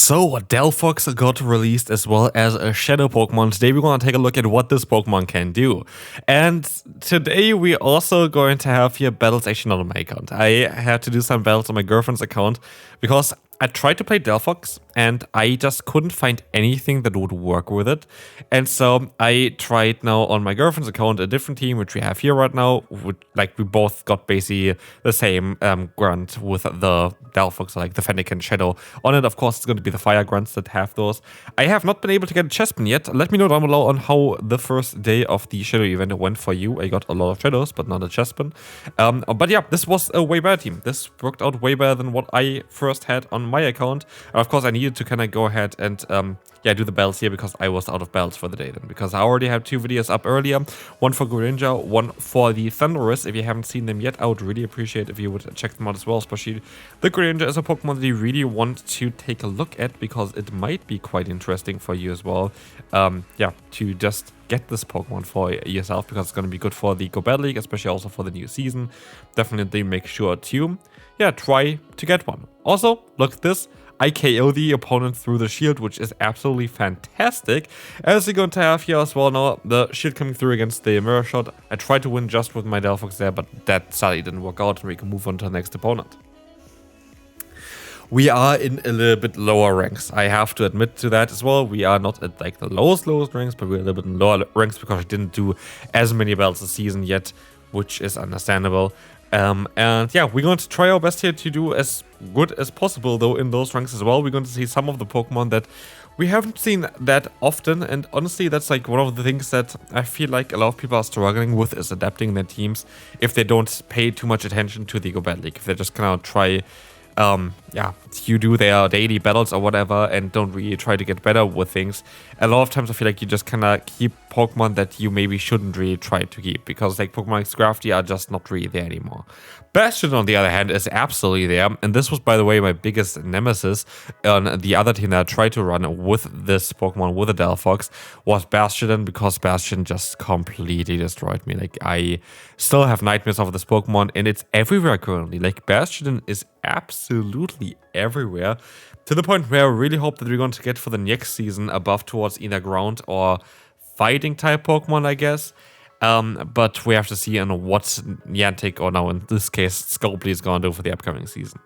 So, Delphox got released as well as a Shadow Pokemon. Today we're going to take a look at what this Pokemon can do. And today we're also going to have here battles actually not on my account. I had to do some battles on my girlfriend's account because I tried to play Delphox and I just couldn't find anything that would work with it. And so I tried now on my girlfriend's account a different team, which we have here right now. We both got basically the same grunt with the Delphox, like the Fennekin Shadow on it. Of course, it's going to be the fire grunts that have those. I have not been able to get a chestpin yet. Let me know down below on how the first day of the Shadow event went for you. I got a lot of Shadows, but not a chestpin. But yeah, this was a way better team. This worked out way better than what I first had on my account. And of course, I needed to kind of go ahead and do the battles here because I was out of battles for the day then. Because I already had 2 videos up earlier. One for Greninja, one for the Thundurus. If you haven't seen them yet, I would really appreciate if you would check them out as well. Especially the Greninja is a Pokemon that you really want to take a look at because it might be quite interesting for you as well. To just get this Pokemon for yourself because it's going to be good for the Go Battle League, especially also for the new season. Definitely make sure to, try to get one. Also, look at this. I KO the opponent through the shield, which is absolutely fantastic. As you're going to have here as well now, the shield coming through against the mirror shot. I tried to win just with my Delphox there, but that sadly didn't work out and we can move on to the next opponent. We are in a little bit lower ranks. I have to admit to that as well. We are not at like the lowest ranks, but we're a little bit in lower ranks because I didn't do as many battles this season yet, which is understandable. We're going to try our best here to do as good as possible though in those ranks as well. We're going to see some of the Pokemon that we haven't seen that often, and honestly that's like one of the things that I feel like a lot of people are struggling with is adapting their teams if they don't pay too much attention to the Go Battle League. If they just kind of try you do their daily battles or whatever and don't really try to get better with things. A lot of times I feel like you just kind of keep Pokemon that you maybe shouldn't really try to keep because like Pokemon like Scrafty are just not really there anymore. Bastiodon on the other hand is absolutely there, and this was by the way my biggest nemesis on the other team that I tried to run with this Pokemon, with the Delphox, was Bastiodon, because Bastiodon just completely destroyed me. Like I still have nightmares of this Pokemon and it's everywhere currently. Like Bastiodon is absolutely everywhere, to the point where I really hope that we're going to get for the next season above towards either ground or fighting type Pokemon, I guess. But we have to see on what Niantic, or now in this case Scopely, is going to do for the upcoming season.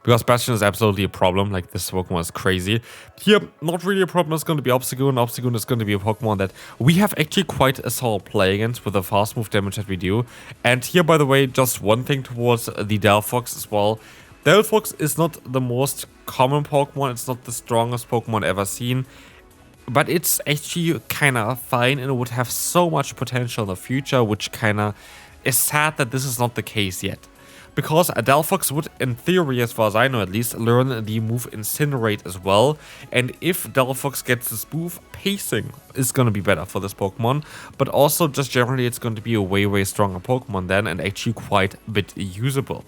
Because Bastion is absolutely a problem, like this Pokemon is crazy. Here, not really a problem, it's going to be Obstagoon. Obstagoon is going to be a Pokemon that we have actually quite a solid play against with the fast move damage that we do. And here, by the way, just one thing towards the Delphox as well. Delphox is not the most common Pokemon, it's not the strongest Pokemon ever seen. But it's actually kind of fine and it would have so much potential in the future, which kind of is sad that this is not the case yet. Because a Delphox would, in theory, as far as I know at least, learn the move Incinerate as well. And if Delphox gets this move, pacing is going to be better for this Pokemon. But also, just generally, it's going to be a way stronger Pokemon then, and actually quite a bit usable.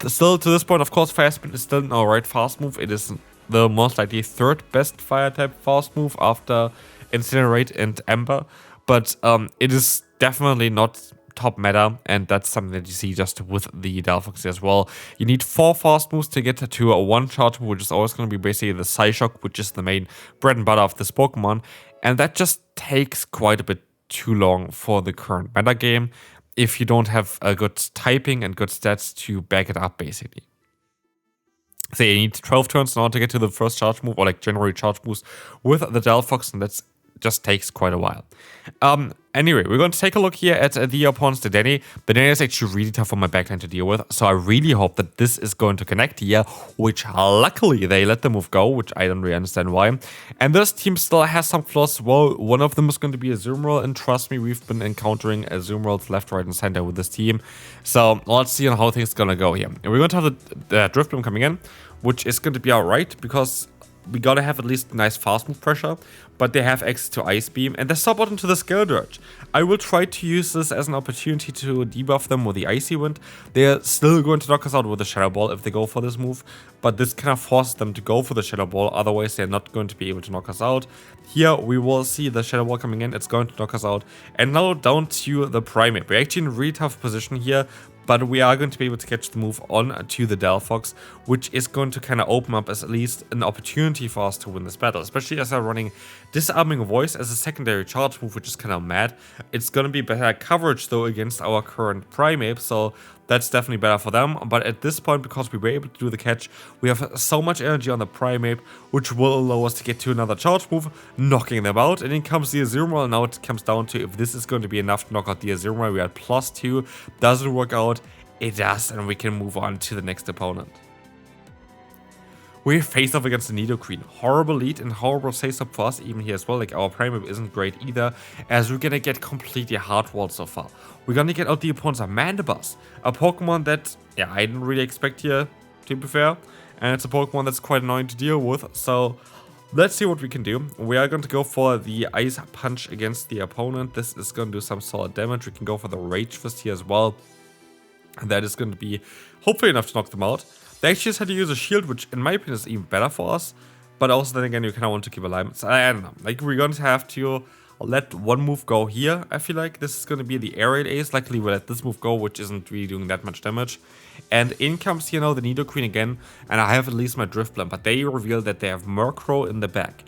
Still, to this point, of course, Fast Spin is still an alright fast move. It is the most likely 3rd best fire type fast move after Incinerate and Ember. But it is definitely not top meta, and that's something that you see just with the Delphox as well. You need 4 fast moves to get to a 1 charge move, which is always going to be basically the Psyshock, which is the main bread and butter of this Pokemon. And that just takes quite a bit too long for the current meta game if you don't have a good typing and good stats to back it up, basically. So you need 12 turns in order to get to the first charge move, or like generally charge moves with the Delphox, and that's just takes quite a while. Anyway, we're going to take a look here at the opponents, the Denny. The Denny is actually really tough for my backline to deal with, so I really hope that this is going to connect here, which luckily they let the move go, which I don't really understand why. And this team still has some flaws. Well, one of them is going to be Azumarill, and trust me, we've been encountering Azumarills left, right, and center with this team. So let's see how things are going to go here. And we're going to have the Drift Bloom coming in, which is going to be alright, because we gotta have at least nice fast move pressure, but they have access to Ice Beam, and they stop out into the Scale Dirge. I will try to use this as an opportunity to debuff them with the Icy Wind. They're still going to knock us out with the Shadow Ball if they go for this move, but this kind of forces them to go for the Shadow Ball, otherwise they're not going to be able to knock us out. Here we will see the Shadow Ball coming in, it's going to knock us out, and now down to the Primate. We're actually in a really tough position here, but we are going to be able to catch the move on to the Delphox, which is going to kind of open up as at least an opportunity for us to win this battle, especially as I'm running Disarming Voice as a secondary charge move, which is kind of mad. It's going to be better coverage though against our current Primeape, so that's definitely better for them. But at this point, because we were able to do the catch, we have so much energy on the Primeape, which will allow us to get to another charge move, knocking them out. And then comes the Azumarill. Now it comes down to if this is going to be enough to knock out the Azumarill. We had +2, doesn't work out. It does, and we can move on to the next opponent. We face off against the Nidoqueen. Horrible lead and horrible face-up for us even here as well. Like, our Primeape isn't great either, as we're gonna get completely hard-walled so far. We're gonna get out the opponent's Mandibuzz, a Pokemon that, yeah, I didn't really expect here, to be fair. And it's a Pokemon that's quite annoying to deal with, so let's see what we can do. We are going to go for the Ice Punch against the opponent. This is going to do some solid damage. We can go for the Rage Fist here as well. That is going to be hopefully enough to knock them out. They actually just had to use a shield, which in my opinion is even better for us. But also then again, you kind of want to keep alive. So I don't know. Like, we're going to have to let one move go here. I feel like this is going to be the Aerial Ace. Luckily, we'll let this move go, which isn't really doing that much damage. And in comes, you know, the Nidoqueen again. And I have at least my Drifblim. But they reveal that they have Murkrow in the back.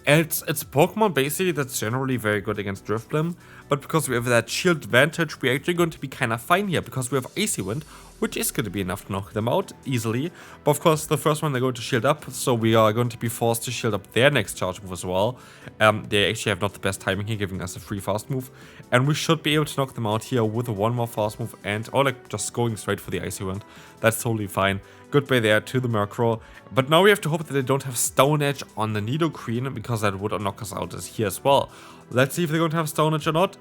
And it's a Pokemon basically that's generally very good against Drifblim, but because we have that shield advantage, we're actually going to be kind of fine here because we have Icy Wind, which is going to be enough to knock them out easily. But of course, the first one they're going to shield up, so we are going to be forced to shield up their next charge move as well. They actually have not the best timing here, giving us a free fast move, and we should be able to knock them out here with one more fast move and or like just going straight for the Icy Wind. That's totally fine. Goodbye there to the Murkrow. But now we have to hope that they don't have Stone Edge on the Nidoqueen, because that would knock us out here as well. Let's see if they're going to have Stone Edge or not.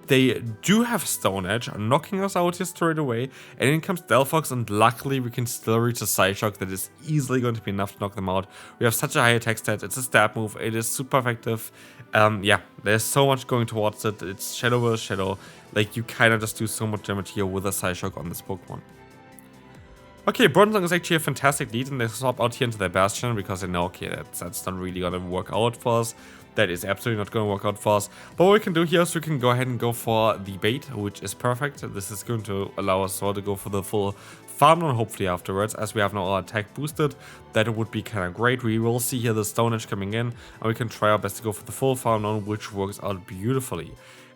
They do have Stone Edge, knocking us out here straight away. And in comes Delphox, and luckily we can still reach a Psyshock that is easily going to be enough to knock them out. We have such a high attack stat, it's a stab move, it is super effective. Yeah, there's so much going towards it. It's Shadow vs Shadow. Like, you kind of just do so much damage here with a Psyshock on this Pokemon. Okay, Bronzong is actually a fantastic lead, and they swap out here into their Bastion because they know, okay, that's not really going to work out for us. That is absolutely not going to work out for us. But what we can do here is we can go ahead and go for the bait, which is perfect. This is going to allow us to go for the full farm run, hopefully afterwards, as we have now our attack boosted. That would be kind of great. We will see here the Stone Edge coming in, and we can try our best to go for the full farm run, which works out beautifully.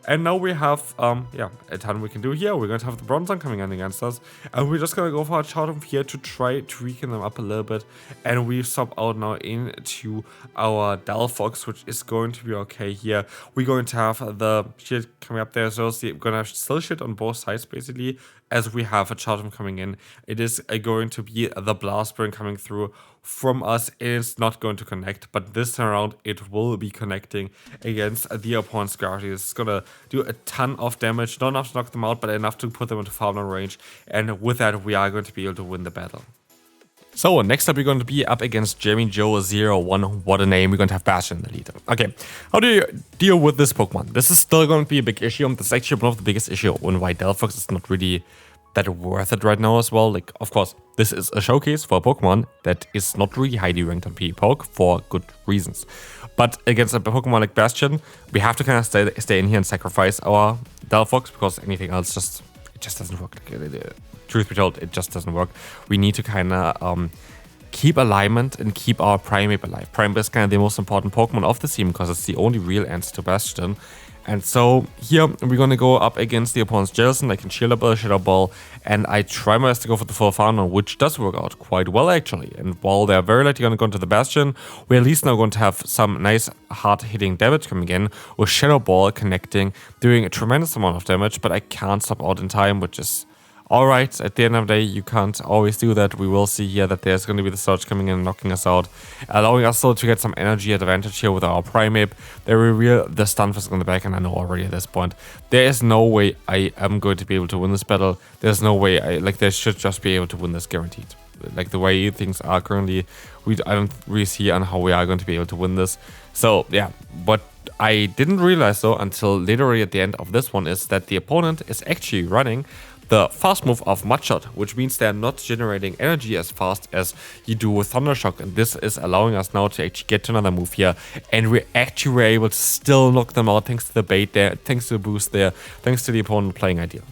And now we have, yeah, a ton we can do here. We're going to have the Bronzong coming in against us. And we're just going to go for a charge move here to try tweaking them up a little bit. And we swap out now into our Delphox, which is going to be okay here. We're going to have the shield coming up there. So we're going to have still shield on both sides, basically, as we have a charge move coming in. It is going to be the Blast Burn coming through from us. It is not going to connect, but this time around it will be connecting against the opponent's gravity. This is going to do a ton of damage, not enough to knock them out, but enough to put them into farmland range, and with that we are going to be able to win the battle. So next up we're going to be up against Jamie Joe 01, what a name. We're going to have Bastion in the lead. Okay, how do you deal with this Pokemon? This is still going to be a big issue. This is actually one of the biggest issues on why Delphox is not really that worth it right now as well. Like, of course, this is a showcase for a Pokemon that is not really highly ranked on PvPoke for good reasons. But against a Pokemon like Bastion, we have to kind of stay in here and sacrifice our Delphox, because anything else it just doesn't work. Like, truth be told, it just doesn't work. We need to kind of keep alignment and keep our Primeape alive. Primeape is kind of the most important Pokemon of the team because it's the only real answer to Bastion. And so here we're going to go up against the opponent's Jellicent. I can shield up a Shadow Ball, and I try my best to go for the full farm run, which does work out quite well actually. And while they're very likely going to go into the Bastion, we're at least now going to have some nice hard-hitting damage coming in, with Shadow Ball connecting, doing a tremendous amount of damage, but I can't stop out in time, which is alright. At the end of the day, you can't always do that. We will see here that there's going to be the Surge coming in and knocking us out, allowing us still to get some energy advantage here with our Primeape. They reveal the Stunfisk on the back, and I know already at this point, there is no way I am going to be able to win this battle. There's no way, they should just be able to win this guaranteed. Like, the way things are currently, I don't really see on how we are going to be able to win this. So, yeah, what I didn't realize though until literally at the end of this one is that the opponent is actually running the fast move of Mudshot, which means they're not generating energy as fast as you do with Thundershock, and this is allowing us now to actually get to another move here, and we actually were able to still knock them out thanks to the bait there, thanks to the boost there, thanks to the opponent playing ideal.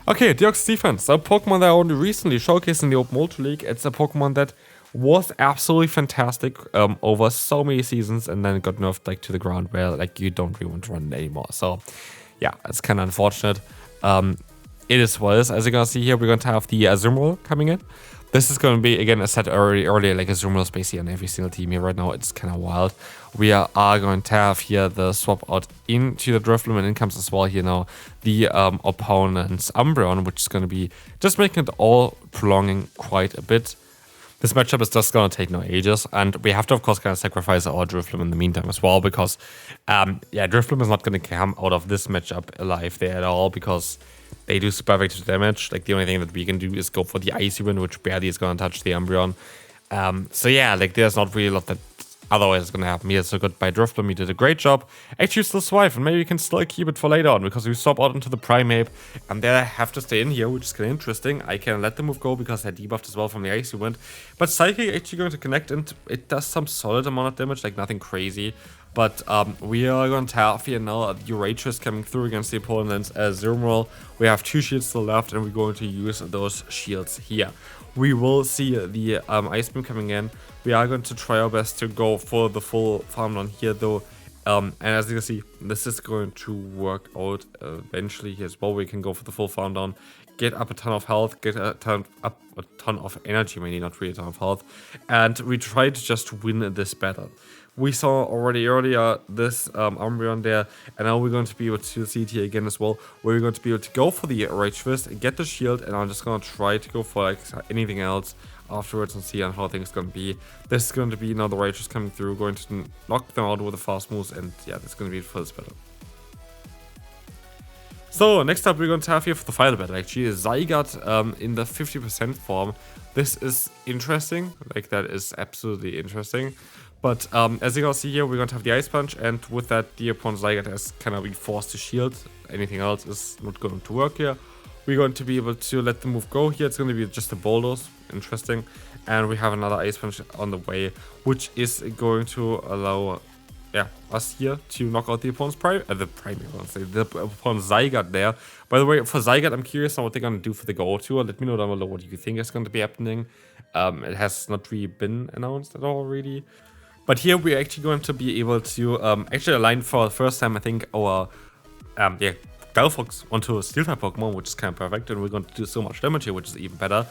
Okay, Deoxys defense. A Pokemon that I only recently showcased in the Open Ultra League. It's a Pokemon that was absolutely fantastic over so many seasons, and then got nerfed like to the ground where like you don't really want to run it anymore. So yeah, it's kind of unfortunate. It is what it is. As you're gonna see here, we're going to have the Azumarill coming in. This is going to be, again, I said earlier, like Azumarill is basically on every single team here right now. It's kind of wild. We are going to have here the swap out into the Drifloon, and in comes as well here now the opponent's Umbreon, which is going to be just making it all prolonging quite a bit. This matchup is just going to take no ages, and we have to, of course, kind of sacrifice our Drifloon in the meantime as well, because, yeah, Drifloon is not going to come out of this matchup alive there at all, because they do super effective damage. Like, the only thing that we can do is go for the Icy Wind, which barely is going to touch the Umbreon. So, yeah, like, there's not really a lot that otherwise is going to happen here. So, goodbye, Drifloon. You did a great job. Actually, still survive, and maybe we can still keep it for later on, because we swap out into the Primeape, and they have to stay in here, which is kind of interesting. I can let the move go, because they're debuffed as well from the Icy Wind. But Psychic actually going to connect, and it does some solid amount of damage, like, nothing crazy. But we are going to have here now the Urachus coming through against the opponents as Azumarill. We have 2 shields still left, and we're going to use those shields here. We will see the Ice Beam coming in. We are going to try our best to go for the full farm down here, though. And as you can see, this is going to work out eventually here as well. We can go for the full farm down, get up a ton of health, get up a ton of energy, maybe not really a ton of health, and we try to just win this battle. We saw already earlier this Umbreon there, and now we're going to be able to see it here again as well, where we're going to be able to go for the Rage Fist, get the shield, and I'm just going to try to go for like anything else afterwards and see on how things going to be. This is going to be now the Rage Fist coming through, going to knock them out with the fast moves, and yeah, that's going to be it for this battle. So, next up we're going to have here for the final battle actually is Zygarde in the 50% form. This is interesting, like that is absolutely interesting. But as you can see here, we're going to have the Ice Punch, and with that the opponent Zygarde has kind of been forced to shield. Anything else is not going to work here. We're going to be able to let the move go here. It's going to be just a bulldoze, interesting. And we have another Ice Punch on the way, which is going to allow us here to knock out the opponent's the opponent's Zygarde there. By the way, for Zygarde, I'm curious on what they're going to do for the Go tour. Let me know down below what you think is going to be happening. It has not really been announced at all, really. But here we're actually going to be able to actually align for the first time, I think, our Delphox onto a Steel-type Pokemon, which is kind of perfect, and we're going to do so much damage here, which is even better.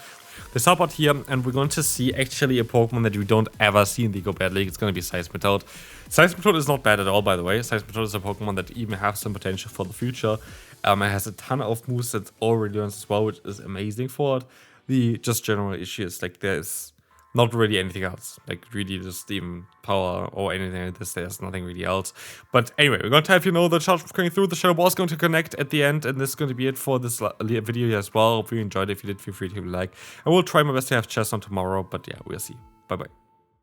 The support here, and we're going to see actually a Pokemon that we don't ever see in the Go Bad League. It's going to be Seismitoad. Seismitoad is not bad at all, by the way. Seismitoad is a Pokemon that even has some potential for the future. It has a ton of moves that already learns as well, which is amazing for it. The just general issue is like there's not really anything else, like really just even power or anything like this. There's nothing really else. But anyway, we're going to have, the charge coming through. The Shadow Ball is going to connect at the end, and this is going to be it for this video as well. Hope you enjoyed it. If you did, feel free to leave a like. I will try my best to have chess on tomorrow, but yeah, we'll see. Bye bye.